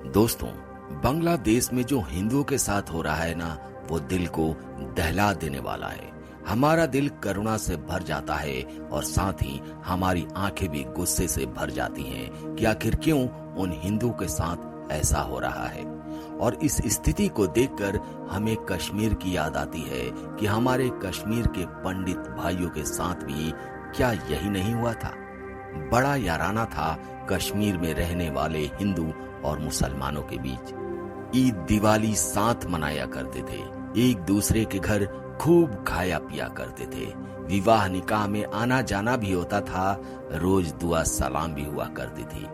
दोस्तों, बांग्लादेश में जो हिंदुओं के साथ हो रहा है ना, वो दिल को दहला देने वाला है। हमारा दिल करुणा से भर जाता है और साथ ही हमारी आंखें भी गुस्से से भर जाती हैं कि आखिर क्यों उन हिंदुओं के साथ ऐसा हो रहा है। और इस स्थिति को देखकर हमें कश्मीर की याद आती है कि हमारे कश्मीर के पंडित भाइयों के साथ भी क्या यही नहीं हुआ था। बड़ा याराना था कश्मीर में रहने वाले हिंदू और मुसलमानों के बीच। ईद दिवाली साथ मनाया करते थे, एक दूसरे के घर खूब खाया पिया करते थे, विवाह निकाह में आना जाना भी होता था, रोज दुआ सलाम भी हुआ करती थी,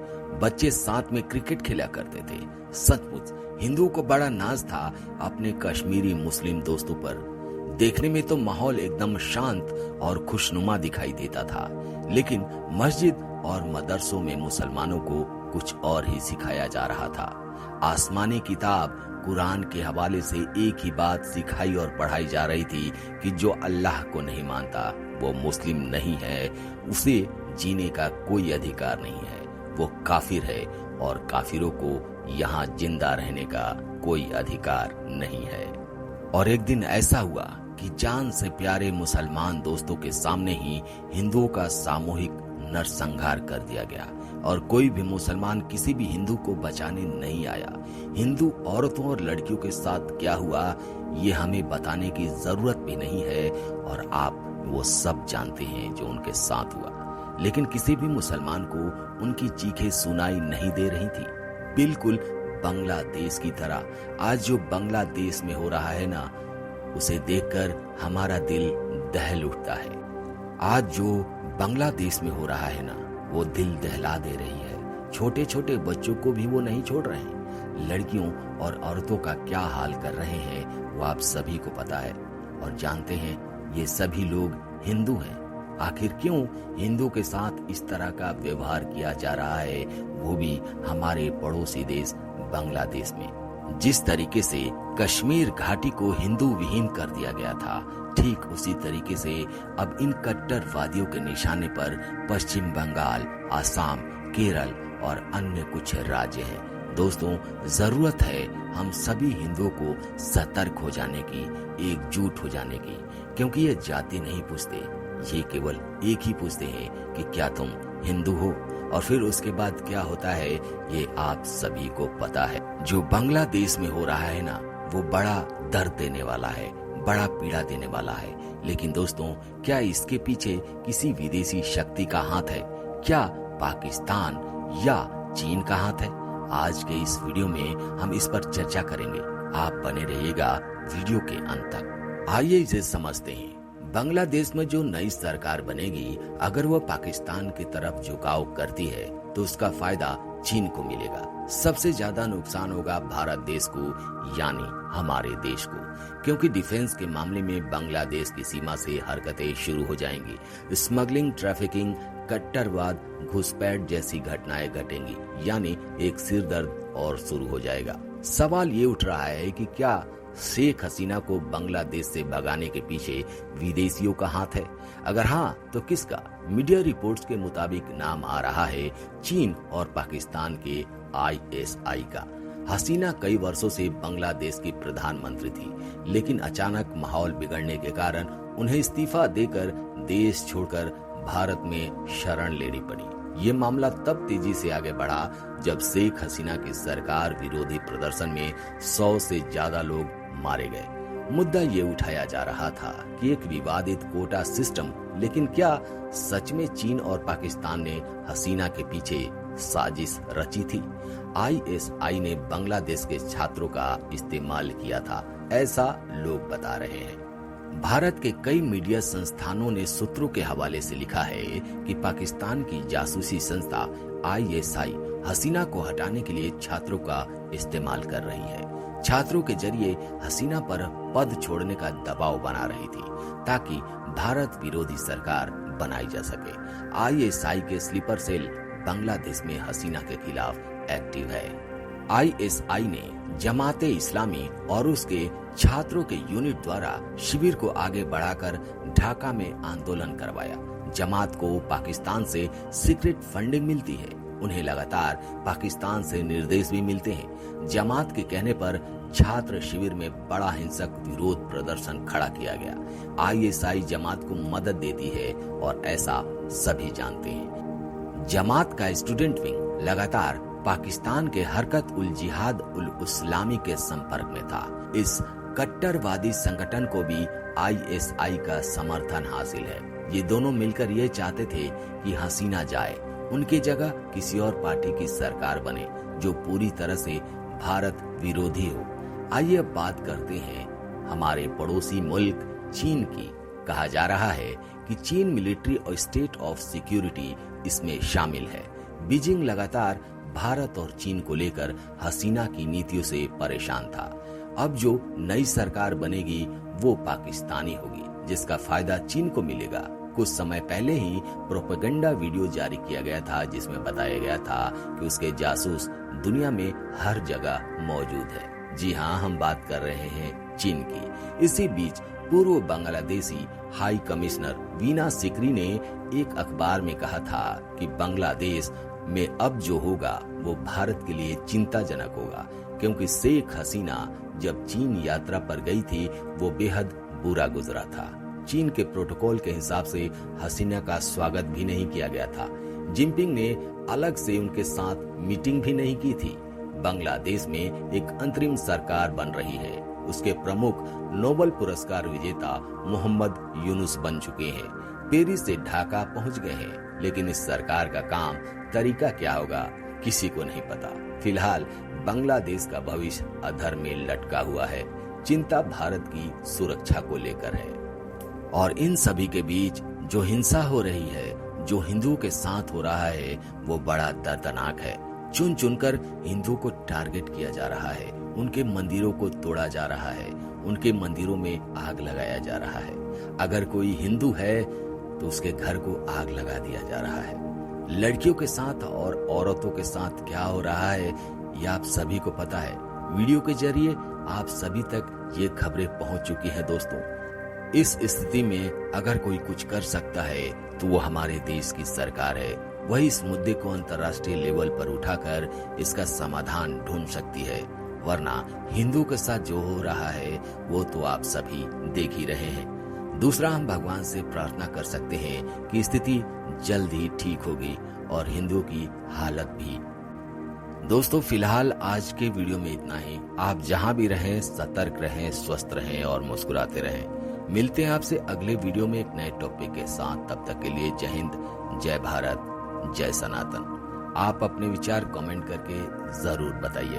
बच्चे साथ में क्रिकेट खेला करते थे। सचमुच हिंदुओं को बड़ा नाज था अपने कश्मीरी मुस्लिम दोस्तों पर। देखने में तो माहौल एकदम शांत और खुशनुमा दिखाई देता था, लेकिन मस्जिद और मदरसों में मुसलमानों को कुछ और ही सिखाया जा रहा था। आसमानी किताब कुरान के हवाले से एक ही बात सिखाई और पढ़ाई जा रही थी कि जो अल्लाह को नहीं मानता वो मुस्लिम नहीं है, उसे जीने का कोई अधिकार नहीं है, वो काफिर है और काफिरों को यहाँ जिंदा रहने का कोई अधिकार नहीं है। और एक दिन ऐसा हुआ कि जान से प्यारे मुसलमान दोस्तों के सामने ही हिंदुओं का सामूहिक नरसंहार कर दिया गया और कोई भी मुसलमान किसी भी हिंदू को बचाने नहीं आया। हिंदू औरतों और लड़कियों के साथ क्या हुआ ये हमें बताने की जरूरत भी नहीं है और आप वो सब जानते हैं जो उनके साथ हुआ। लेकिन किसी भी मुसलमान को उनकी चीखें सुनाई नहीं दे रही थी। बिल्कुल बांग्लादेश की तरह आज जो बांग्लादेश में हो रहा है ना, उसे देखकर हमारा दिल दहल उठता है। आज जो बांग्लादेश में हो रहा है ना, वो दिल दहला दे रही है। छोटे छोटे बच्चों को भी वो नहीं छोड़ रहे हैं। लड़कियों और औरतों का क्या हाल कर रहे हैं वो आप सभी को पता है और जानते हैं। ये सभी लोग हिंदू हैं। आखिर क्यों हिंदू के साथ इस तरह का व्यवहार किया जा रहा है, वो भी हमारे पड़ोसी देश बांग्लादेश में। जिस तरीके से कश्मीर घाटी को हिंदू विहीन कर दिया गया था, ठीक उसी तरीके से अब इन कट्टरवादियों के निशाने पर पश्चिम बंगाल, आसाम, केरल और अन्य कुछ राज्य हैं। दोस्तों, जरूरत है हम सभी हिंदुओं को सतर्क हो जाने की, एकजुट हो जाने की, क्योंकि ये जाति नहीं पूछते, ये केवल एक ही पूछते हैं कि क्या तुम हिंदू हो। और फिर उसके बाद क्या होता है ये आप सभी को पता है। जो बांग्लादेश में हो रहा है ना, वो बड़ा दर्द देने वाला है, बड़ा पीड़ा देने वाला है। लेकिन दोस्तों, क्या इसके पीछे किसी विदेशी शक्ति का हाथ है? क्या पाकिस्तान या चीन का हाथ है? आज के इस वीडियो में हम इस पर चर्चा करेंगे। आप बने रहिएगा वीडियो के अंत तक। आइए इसे समझते हैं। बांग्लादेश में जो नई सरकार बनेगी, अगर वह पाकिस्तान की तरफ झुकाव करती है तो उसका फायदा चीन को मिलेगा। सबसे ज्यादा नुकसान होगा भारत देश को, यानी हमारे देश को, क्योंकि डिफेंस के मामले में बांग्लादेश की सीमा से हरकतें शुरू हो जाएंगी। स्मगलिंग, ट्रैफिकिंग, कट्टरवाद, घुसपैठ जैसी घटनाएं घटेंगी, यानी एक सिरदर्द और शुरू हो जाएगा। सवाल ये उठ रहा है कि क्या शेख हसीना को बांग्लादेश से भगाने के पीछे विदेशियों का हाथ है? अगर हाँ, तो किसका? मीडिया रिपोर्ट्स के मुताबिक नाम आ रहा है चीन और पाकिस्तान के ISI का। हसीना कई वर्षों से बांग्लादेश की प्रधानमंत्री थी, लेकिन अचानक माहौल बिगड़ने के कारण उन्हें इस्तीफा देकर देश छोड़कर भारत में शरण लेनी पड़ी। ये मामला तब तेजी से आगे बढ़ा जब शेख हसीना की सरकार विरोधी प्रदर्शन में 100 से ज्यादा लोग मारे गए। मुद्दा ये उठाया जा रहा था कि एक विवादित कोटा सिस्टम, लेकिन क्या सच में चीन और पाकिस्तान ने हसीना के पीछे साजिश रची थी? ISI ने बांग्लादेश के छात्रों का इस्तेमाल किया था, ऐसा लोग बता रहे हैं। भारत के कई मीडिया संस्थानों ने सूत्रों के हवाले से लिखा है कि पाकिस्तान की जासूसी संस्था ISI हसीना को हटाने के लिए छात्रों का इस्तेमाल कर रही है। छात्रों के जरिए हसीना पर पद छोड़ने का दबाव बना रही थी ताकि भारत विरोधी सरकार बनाई जा सके। ISI के स्लीपर सेल बांग्लादेश में हसीना के खिलाफ एक्टिव है। ISI ने जमाते इस्लामी और उसके छात्रों के यूनिट द्वारा शिविर को आगे बढ़ाकर ढाका में आंदोलन करवाया। जमात को पाकिस्तान से सीक्रेट फंडिंग मिलती है। उन्हें लगातार पाकिस्तान से निर्देश भी मिलते हैं। जमात के कहने पर छात्र शिविर में बड़ा हिंसक विरोध प्रदर्शन खड़ा किया गया। आईएसआई जमात को मदद देती है और ऐसा सभी जानते हैं। जमात का स्टूडेंट विंग लगातार पाकिस्तान के हरकत उल जिहाद उल इस्लामी के संपर्क में था। इस कट्टरवादी संगठन को भी आईएसआई का समर्थन हासिल है। ये दोनों मिलकर ये चाहते थे कि हसीना जाए, उनकी जगह किसी और पार्टी की सरकार बने जो पूरी तरह से भारत विरोधी हो। आइए अब बात करते हैं हमारे पड़ोसी मुल्क चीन की। कहा जा रहा है कि चीन मिलिट्री और स्टेट ऑफ सिक्योरिटी इसमें शामिल है। बीजिंग लगातार भारत और चीन को लेकर हसीना की नीतियों से परेशान था। अब जो नई सरकार बनेगी वो पाकिस्तानी होगी, जिसका फायदा चीन को मिलेगा। कुछ समय पहले ही प्रोपेगेंडा वीडियो जारी किया गया था जिसमें बताया गया था कि उसके जासूस दुनिया में हर जगह मौजूद है। जी हाँ, हम बात कर रहे हैं चीन की। इसी बीच पूर्व बांग्लादेशी हाई कमिश्नर वीना सिकरी ने एक अखबार में कहा था कि बांग्लादेश में अब जो होगा वो भारत के लिए चिंताजनक होगा, क्योंकि शेख हसीना जब चीन यात्रा पर गई थी वो बेहद बुरा गुजरा था। चीन के प्रोटोकॉल के हिसाब से हसीना का स्वागत भी नहीं किया गया था। जिनपिंग ने अलग से उनके साथ मीटिंग भी नहीं की थी। बांग्लादेश में एक अंतरिम सरकार बन रही है। उसके प्रमुख नोबेल पुरस्कार विजेता मोहम्मद यूनुस बन चुके हैं, पेरिस से ढाका पहुंच गए हैं। लेकिन इस सरकार का काम तरीका क्या होगा किसी को नहीं पता। फिलहाल बांग्लादेश का भविष्य अधर में लटका हुआ है। चिंता भारत की सुरक्षा को लेकर है। और इन सभी के बीच जो हिंसा हो रही है, जो हिंदुओं के साथ हो रहा है, वो बड़ा दर्दनाक है। चुन चुनकर हिंदुओं को टारगेट किया जा रहा है, उनके मंदिरों को तोड़ा जा रहा है, उनके मंदिरों में आग लगाया जा रहा है। अगर कोई हिंदू है तो उसके घर को आग लगा दिया जा रहा है। लड़कियों के साथ और औरतों के साथ क्या हो रहा है ये आप सभी को पता है। वीडियो के जरिए आप सभी तक ये खबरें पहुंच चुकी हैं दोस्तों। इस स्थिति में अगर कोई कुछ कर सकता है तो वो हमारे देश की सरकार है। वही इस मुद्दे को अंतर्राष्ट्रीय लेवल पर उठाकर इसका समाधान ढूंढ सकती है, वरना हिंदू के साथ जो हो रहा है वो तो आप सभी देख ही रहे हैं। दूसरा, हम भगवान से प्रार्थना कर सकते हैं कि स्थिति जल्द ही ठीक होगी और हिंदुओं की हालत भी। दोस्तों, फिलहाल आज के वीडियो में इतना ही। आप जहां भी रहें सतर्क रहें, स्वस्थ रहें और मुस्कुराते रहें। मिलते हैं आपसे अगले वीडियो में एक नए टॉपिक के साथ। तब तक के लिए जय हिंद, जय भारत, जय सनातन। आप अपने विचार कमेंट करके जरूर बताइए।